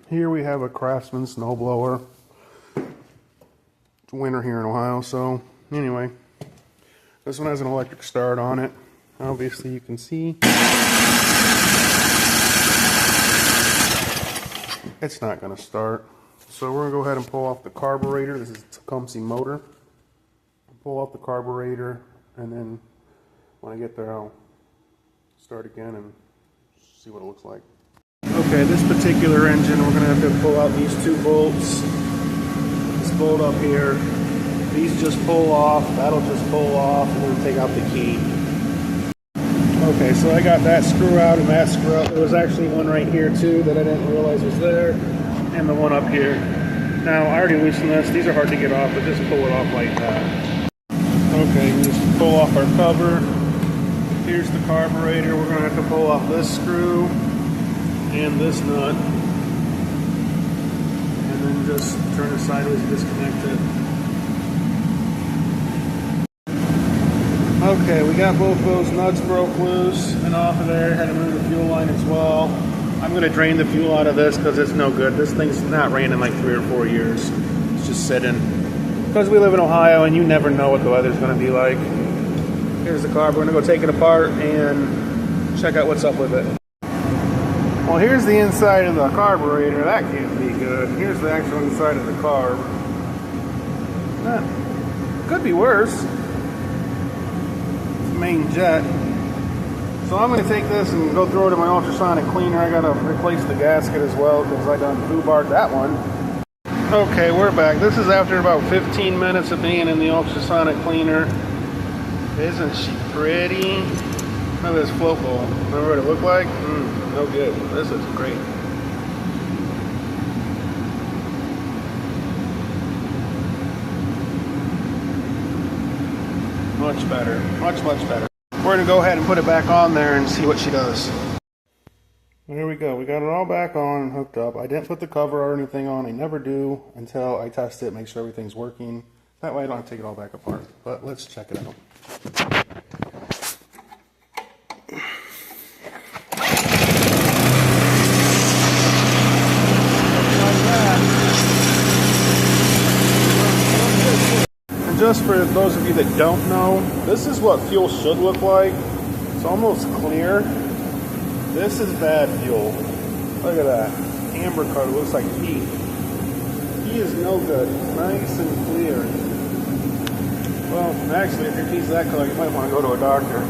Here we have a Craftsman snowblower. It's winter here in Ohio, so anyway. This one has an electric start on it. Obviously you can see it's not going to start. So we're going to go ahead and pull off the carburetor. This is a Tecumseh motor. Pull off the carburetor, and then when I get there I'll start again and see what it looks like. Okay, this particular engine we're going to have to pull out these two bolts. This bolt up here. These just pull off, that'll just pull off, and then take out the key. Okay, so I got that screw out and that screw out. There was actually one right here too that I didn't realize was there, and the one up here. Now, I already loosened this. These are hard to get off, but just pull it off like that. Okay, just pull off our cover. Here's the carburetor. We're going to have to pull off this screw and this nut. And then just turn it sideways and disconnect it. Okay, we got both those nuts broke loose and off of there. Had to move the fuel line as well. I'm going to drain the fuel out of this because it's no good. This thing's not ran in like 3 or 4 years. It's just sitting. Because we live in Ohio and you never know what the weather's going to be like. Here's the car. We're going to go take it apart and check out what's up with it. Well, here's the inside of the carburetor. That can't be good. Here's the actual inside of the carb. Could be worse. Main jet. So I'm going to take this and go throw it in my ultrasonic cleaner. I got to replace the gasket as well because I done foobarred that one. Okay, we're back. This is after about 15 minutes of being in the ultrasonic cleaner. Isn't she pretty? Look at this float bowl. Remember what it looked like? No good. This is great. Much better. Much better. We're going to go ahead and put it back on there and see what she does. Here we go. We got it all back on and hooked up. I didn't put the cover or anything on. I never do until I test it, make sure everything's working. That way I don't have to take it all back apart. But let's check it out. Just for those of you that don't know, this is what fuel should look like. It's almost clear. This is bad fuel. Look at that. Amber color, looks like pee. Pee is no good. Nice and clear. Well, actually, if your pee's that color, you might want to go to a doctor.